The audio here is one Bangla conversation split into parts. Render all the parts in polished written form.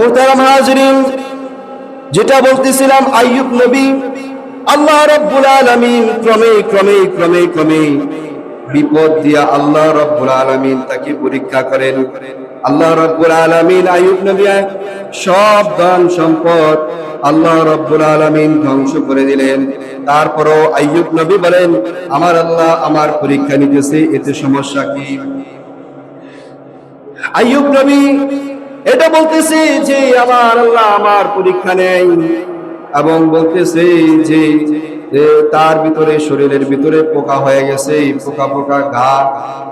মুহতারাম হাজিরিন, যেটা বলতেছিলাম, আইয়ুব নবী আল্লাহ রাব্বুল আলামিন ক্রমে বিপদ দিয়া আল্লাহ রাব্বুল আলামিন তাকে পরীক্ষা করেন। আল্লাহ রাব্বুল আলামিন আইয়ুব নবী সব ধন সম্পদ আল্লাহ রাব্বুল আলামিন ধ্বংস করে দিলেন। তারপরও আইয়ুব নবী বলেন, আমার আল্লাহ আমার পরীক্ষা নিতেছে, এতে সমস্যা কি? আইয়ুব নবী এটা বলতেছে যে আমার আল্লাহ আমার পরীক্ষা নেয়, এবং বলতেছে যে তার ভিতরে, শরীরের ভিতরে পোকা হয়ে গেছে, পোকা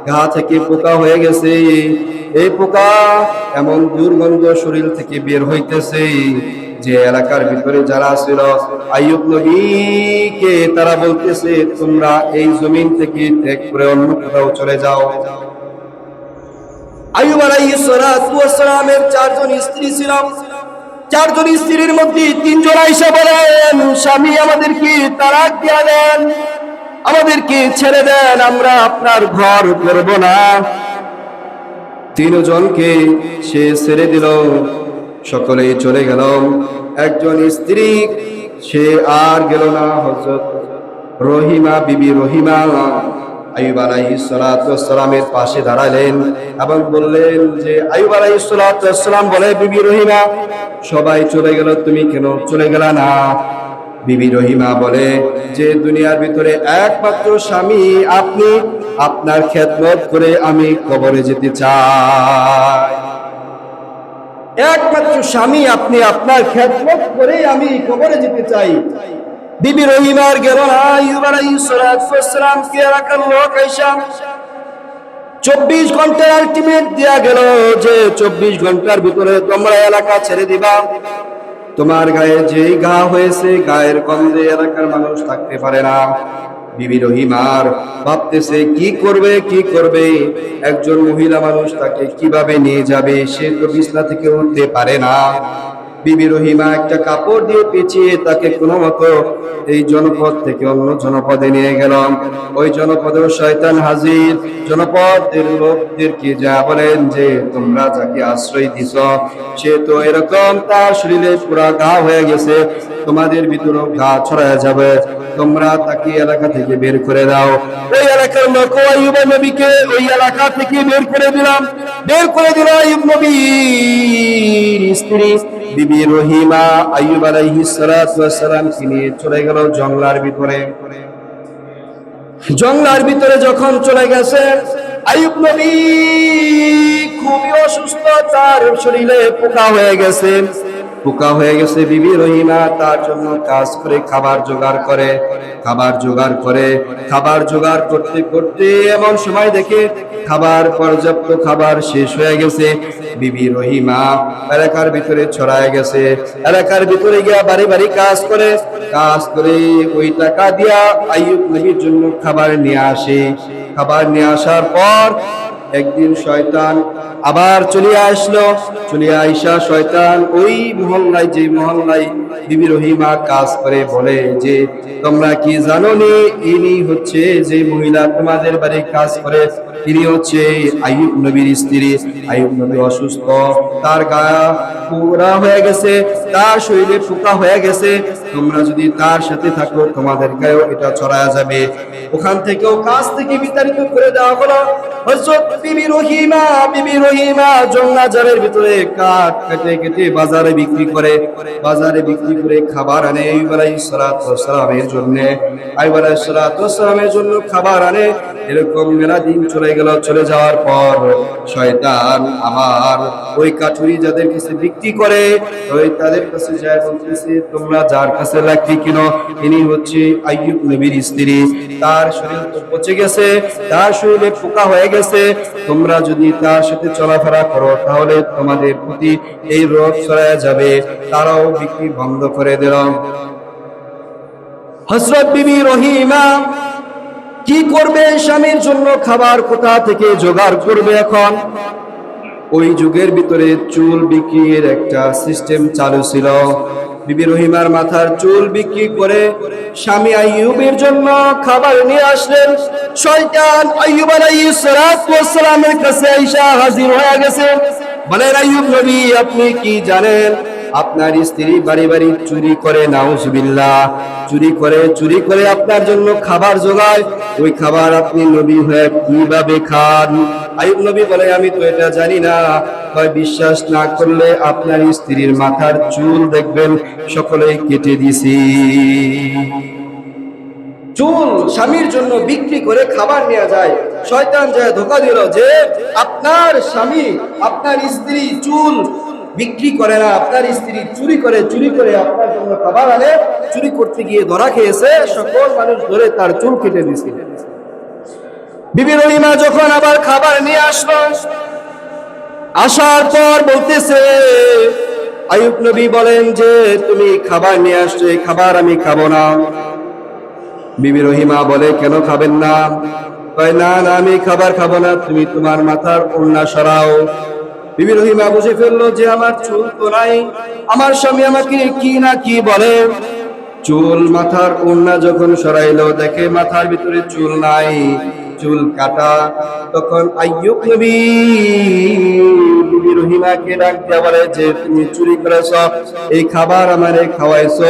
ঘা থেকে পোকা হয়ে গেছে। এই পোকা এমন দুর্গন্ধ শরীর থেকে বের হইতেছে যে এলাকার ভিতরে যারা ছিল আইয়ুব নবীকে তারা বলতেছে, তোমরা এই জমিন থেকে ত্যাগ করে অন্য কোথাও চলে যাও। আইয়ুব আলাইহিস সালাতু ওয়াস সালামের চারজন স্ত্রী ছিল। চারজন স্ত্রীর মধ্যে তিনজন আয়েশা বলেন, স্বামী আমাদেরকে তালাক দিয়ে দেন, আমাদেরকে ছেড়ে দেন, আমরা আপনার ঘর করব না। তিনজনকে সে ছেড়ে দিল, সকলেই চলে গেল। একজন স্ত্রী সে আর গেল না, হযরত রহিমা, বিবি রহিমা আইয়ুব আলাইহিস সালাতু ওয়াস সালামের পাশে দাঁড়ালেন এবং বললেন যে, আইয়ুব আলাইহিস সালাতু ওয়াস সালাম বলে, বিবি রহিমা সবাই চলে গেল, তুমি কেন চলে গেলা না? বিবি রহিমা বলে যে, দুনিয়ার ভিতরে একমাত্র স্বামী আপনি, আপনার খেদমত করে আমি কবরে যেতে চাই। একমাত্র স্বামী আপনি, আপনার খেদমত করে আমি কবরে যেতে চাই। বিবি রহিমার গেল না। আইয়ুব আলাইহিস সালাতু ওয়াস সালাম কে রাখার লোক আয়েশা 24 ঘন্টার আলটিমেট দেয়া গেল যে 24 ঘন্টার ভিতরে তোমরা এলাকা ছেড়ে দিবা। তোমার গায়ে যেই ঘা হয়েছে, গায়ের গন্ধে এলাকার মানুষ থাকতে পারে না। বিবি রহিমার ভাবতেছে কি করবে, একজন মহিলা মানুষ তাকে কিভাবে নিয়ে যাবে, সে তো বিছনা থেকে উঠতে পারে না। বিবি রহিমা একটা কাপড় দিয়ে পেঁচিয়ে তাকে কোনো মতো এই জনপদ থেকে অন্য জনপদে নিয়ে গেলাম। ওই জনপদেও শয়তান হাজির। জনপদের লোকদেরকে যা বলেন যে, তোমরা যাকে আশ্রয় দিছ সে তো এরকম, তার শরীরে পুরা ঘা হয়ে গেছে, তোমাদের ভিতরেও ঘা ছড়ায় যাবে, তোমরা তাকে এলাকা থেকে বের করে দাও। ওই এলাকার লোক আইয়ুব নবীকে ওই এলাকা থেকে বের করে দিল আইয়ুব নবীর স্ত্রী বিবি রহিমা আইয়ুব আলাইহিস সালাতু ওয়াস সালামকে নিয়ে চলে গেল জঙ্গলার ভিতরে। জঙ্গলার ভিতরে যখন চলে গেছে, আইয়ুব নবী খুবই অসুস্থ, তার শরীরে পোকা হয়ে গেছে। বিবি রহিমা তার জন্য কাজ করে খাবার জোগাড় করতে করতে এমন সময় দেখে পর্যাপ্ত খাবার শেষ হয়ে গেছে। বিবি রহিমা এলাকার ভিতরে ছড়ায় গেছে, এলাকার ভিতরে গিয়া বাড়ি বাড়ি কাজ করে ওই টাকা দিয়া আইয়ুব নবীর জন্য খাবার নিয়ে আসে। খাবার নিয়ে আসার পর একদিন শয়তান আবার চলে আইসা শয়তান ওই মহল্লায়, যে মহল্লায় বিবি রহিমা কাজ করে, বলে যে, তোমরা কি জানো নি ইনি হচ্ছে যে মহিলা তোমাদের বাড়ি কাজ করে, তিনি হচ্ছে আইয়ুব নবীর স্ত্রী। আইয়ুব নবী অসুস্থ, তার গা পুরা হয়ে গেছে, তার শরীরে পোকা হয়ে গেছে, তোমরা যদি তার সাথে থাকো তোমাদের গায়েও এটা ছড়ায়া যাবে। ওখান থেকেও কাজ থেকে বিতাড়িত করে দেওয়া হলো। হযরত বিবি রহিমা জঙ্গলার ভিতরে কাঠ কেটে বাজারে বিক্রি করে খাবার আনে আইয়ুব আলাইহিস সালাতু ওয়াস সালামের জন্য খাবার আনে। এরকম মেলা দিন চলে যাওয়ার পর শয়তান আবার ওই কাঠুরি যাদের কাছে বিক্রি করে, ওই তাদের কাছে যায় বলতেছে, তোমরা যার কাছে লাকড়ি কিনো ইনি হচ্ছে আইয়ুব নবীর স্ত্রী, তার শরীর তো পচে গেছে, তার শরীরে পোকা হয়ে গেছে, তোমরা যদি তার সাথে চলাফেরা করো তাহলে তোমাদের প্রতি এই রোগ ছড়ায় যাবে। তারাও বিক্রি বন্ধ করে দিল। হযরত বিবি রহিমা কি করবে? স্বামীর জন্য খাবার কোথা থেকে জোগাড় করবে? এখন ওই যুগের ভিতরে চুল বিক্রির একটা সিস্টেম চালু ছিল। বিবি রহিমার মাথার চুল বিক্রি করে স্বামী আইয়ুবের জন্য খাবার নিয়ে আসলেন। শয়তান আইয়ুব আলাইহিস সালাতু ওয়াস সালামের কাছে আয়েশা হাজির হয়ে গেছে। বলেন আইয়ুব নবী আপনি কি জানেন আপনার স্ত্রী বাড়ি বাড়ি চুরি করে, নাউজুবিল্লাহ, চুরি করে আপনার জন্য খাবার জোগায়, ওই খাবার আপনি নবী হয়ে কিভাবে খান? আইয়ুব নবী বলে আমি তো এটা জানি না। হয় বিশ্বাস না করলে আপনার স্ত্রীর মাথার চুল দেখবেন সকলেই কেটে দিছি। চুল স্বামীর জন্য বিক্রি করে খাবার নেওয়া যায়। শয়তান যায় ধোঁকা দিল যে আপনার স্বামী, আপনার স্ত্রী চুল বিক্রি করে না, আপনার স্ত্রী চুরি করে আপনার জন্য খাবার আনে। চুরি করতে গিয়ে ধরা খেয়েছে, সকল মানুষ ধরে তার চুল কেটে দিয়েছে। বিবি রহিমা যখন আবার খাবার নিয়ে আসলো, আসার পর বলতেছে, আইয়ুব নবী বলেন যে তুমি খাবার নিয়ে আসছো, এই খাবার আমি খাবো না। বিবি রহিমা বলে কেন খাবেন না? কয় না না আমি খাবার খাবো না, তুমি তোমার মাথার ওড়না সরাও। বিবি রহিমা বুঝে ফেললো যে আমার চুল তো নাই, আমার স্বামী আমাকে কি না কি বলে। চুল মাথার ওড়না যখন সরাইলো, দেখে মাথার ভিতরে চুল নাই, চুল কাটা। তখন আইয়ুব নবী বিবি রহিমাকে ডাক দিয়া বলে যে তুমি চুরি করেছ, এই খাবার আমারে খাওয়াইছো,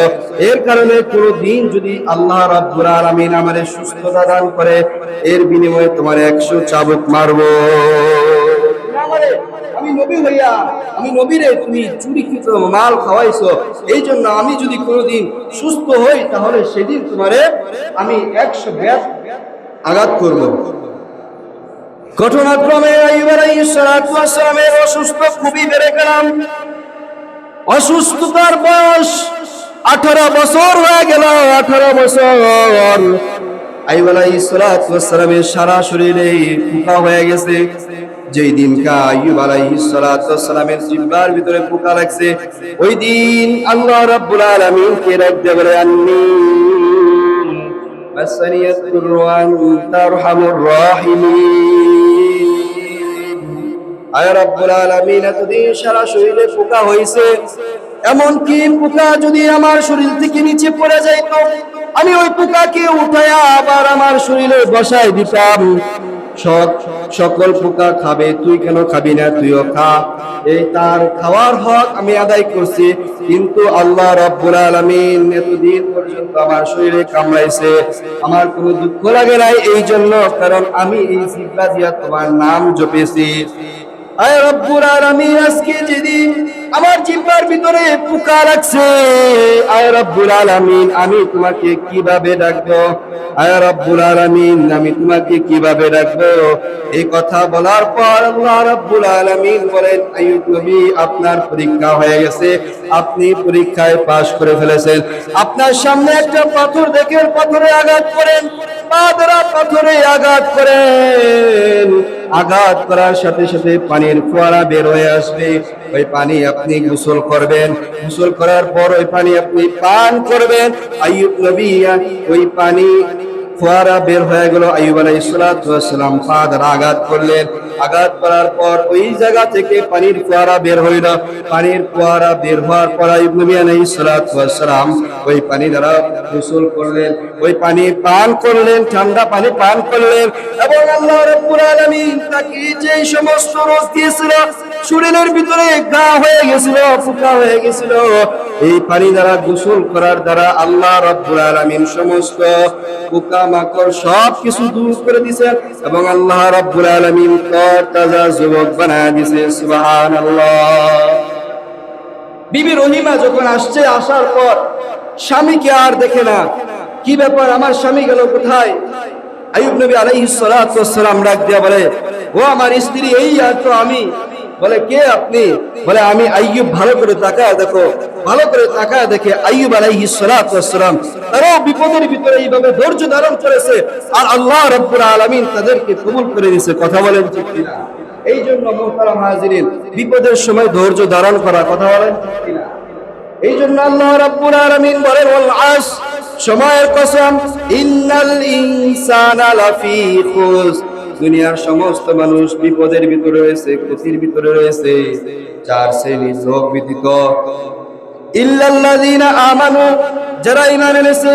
এর কারণে কোনদিন যদি আল্লাহ রাব্বুল আলামিন আমারে সুস্থতা দান করে, এর বিনিময়ে তোমার 100 চাবুক মারবো। আমি নবী হইয়া, আমি নবীরে তুমি চুরিকৃত মাল খাওয়াইছো, এই জন্য আমি যদি কোনোদিন সুস্থ হই তাহলে সেদিন তোমারে আমি 100 ব্যাট আঘাত করব। ঘটনাক্রমে আইয়ুব আলাইহিস সালাতু ওয়াস সালামের অসুস্থ খুবই বেড়ে গেলাম। অসুস্থতার বয়স 18 বছর হয়ে গেল। 18 বছর আইয়ুব আলাইহিস সালাতু ওয়াস সালামের সারা শরীরে পোকা হয়ে গেছে। যেই দিনকা আইয়ুব আলাইহিস সালাতু ওয়াস সালামের জিহ্বার ভিতরে পোকা লাগছে, ওই দিন আল্লাহ রাব্বুল আলামিন কে ডাক দিয়ে বলে আন্নী মাসানিয়াতুর ওয়ান্তা আরহামুর রাহিমিন। আয় রাব্বুল আলামিন এতদিন সারা শরীরে পোকা হইছে, এমন কি পোকা যদি আমার শরীর থেকে নিচে পড়ে যাইত, আমি ওই পোকাকে উঠায়া আবার আমার শরীরে বসায় দিতাম। সকল পোকা খাবে, তুই কেন খাবি না? তুইও খা। এই তার খাওয়ার হক আমি আদায় করছি, কিন্তু আল্লাহ রাব্বুল আলামিন এতদিন পর্যন্ত আমার শরীরে কামড়াইছে, আমার কোনো দুঃখ লাগে নাই, এই জন্য কারণ আমি এই জিহ্বা দিয়া তোমার নাম জপেছি। আয় রব্বুল আলামিন আজকে যেদিন আমার জিহ্বার ভিতরে পোকা লাগছে, আয় রব্বুল আলামিন আমি তোমাকে কিভাবে ডাকবো? আয় রব্বুল আলামিন আমি তোমাকে কিভাবে ডাকবো? এই কথা বলার পর আল্লাহ রব্বুল আলামিন বলেন আইয়ুব নবী আপনার পরীক্ষা হয়ে গেছে, আপনি পরীক্ষায় পাশ করে ফেলেছেন। আপনার সামনে একটা পাথর দেখেন, পাথরে আঘাত করেন, পা দ্বারা পাথরে আঘাত করেন। আঘাত করার সাথে সাথে পানির ফোয়ারা বের হয়ে আসবে, ওই পানি আপনি গোসল করবেন, গোসল করার পর ওই পানি আপনি পান করবেন। আইয়ুব নবী ওই পানি ফোয়ারা বের হয়ে গেল, আইয়ুব আলাইহিস সালাতু ওয়াস সালাম পা দ্বারা আঘাত করলেন, আঘাত করার পর ওই জায়গা থেকে পানির ফোয়ারা বের হইল। পানির ফোয়ারা বের হওয়ার পর আইয়ুব নবী আলাইহিস সালাতু ওয়াস সালাম ওই পানি দ্বারা গোসল করলেন, ওই পানি পান করলেন, ঠান্ডা পানি পান করলেন। এবং আল্লাহ রাব্বুল আলামিন তাকে যে সমস্ত রোগ দিয়েছিল, শরীরের ভিতরে ঘা হয়ে গেছিল, পোকা হয়ে গেছিল, এই পানি দ্বারা গোসল করার দ্বারা আল্লাহ রাব্বুল আলামিন সমস্ত পোকা মাকড় সব কিছু দূর করে দিয়েছেন এবং আল্লাহ রাব্বুল আলামিন তাজা যুবক বানায় দিয়েছে। সুবহানাল্লাহ। বিবি রহিমা যখন আসছে, আসার পর স্বামীকে আর দেখে না, কি ব্যাপার আমার স্বামী গেল কোথায়? আইয়ুব নবী আলাইহিস সালাতু ওয়াস সালাম ডাক দিয়া বলে ও আমার স্ত্রী, এই আর তো আমি। বলে কে আপনি? বলে আমি আইয়ুব। ভালো করে তাকায় দেখো, ভালো করে তাকায় দেখে আইয়ুব আলাইহিস সালাতু ওয়াস সালাম তারাও বিপদের ভিতরে এইভাবে ধৈর্য ধারণ করেছে, আর আল্লাহ রাব্বুল আলামিন তাদেরকে কবুল করে দিয়েছে। কথা বলেন ঠিক কিনা? এই জন্য মুহতারাম হাজিরিন, বিপদের সময় ধৈর্য ধারণ করা, কথা বলেন ঠিক কিনা? এই জন্য আল্লাহ রাব্বুল আলামিন বলেন ওয়াল আস, সময়ের কসম, ইন্নাল ইনসানা লাফি খুস, দুনিয়ার সমস্ত মানুষ বিপদের ভিতরে রয়েছে, ক্ষতির ভিতরে রয়েছে। 4 শ্রেণীর লোক ব্যতীত, ইল্লাল্লাযীনা আমানু, যারা ঈমান এনেছে,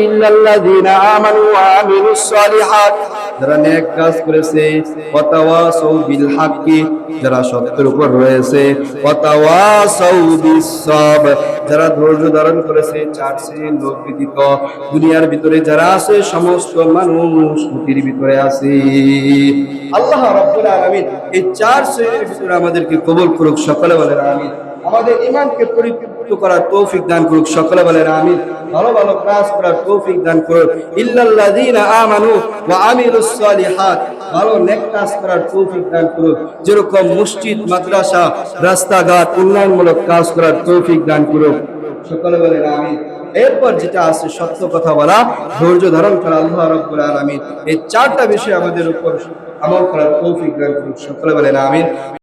ইল্লাল্লাযীনা আমানু ওয়া আমিলুস সালিহাত, যারা নেক কাজ করেছে, ওয়াতাওয়াসাউ বিল হাক্কি, যারা সত্যের উপর রয়েছে, ওয়াতাওয়াসাউ বিস সাবর, যারা ধৈর্য ধারণ করেছে। চার শ্রেণীর লোক ব্যতীত দুনিয়ার ভিতরে যারা আছে সমস্ত মানুষ মুক্তির ভিতরে আছে। আল্লাহ রাব্বুল আলামিন এই চার শ্রেণীর ভিতরে আমাদেরকে কবুল করুক, সকলে বলেন আমিন। আমাদের ঈমানকে পরিপূর্ণ করার তৌফিক দান করুক, সকলে বলেন আমিন। ভালো ভালো কাজ করার তৌফিক দান করুক। ইল্লাল্লাযীনা আমানু ওয়া আমিলুস সালিহাত, ভালো নেক কাজ করার তৌফিক দান করুক। যেরকম মসজিদ, মাদ্রাসা, রাস্তাঘাট, উন্নয়নমূলক কাজ করার তৌফিক দান করুক, সকলে বলেন আমিন। এরপর যেটা আছে সত্য কথা বলা, ধৈর্য ধারণ করা, আল্লাহ রাব্বুল আলামিন এই চারটা বিষয় আমাদের উপর আমল করার তৌফিক দান করুক, সকলে বলেন আমিন।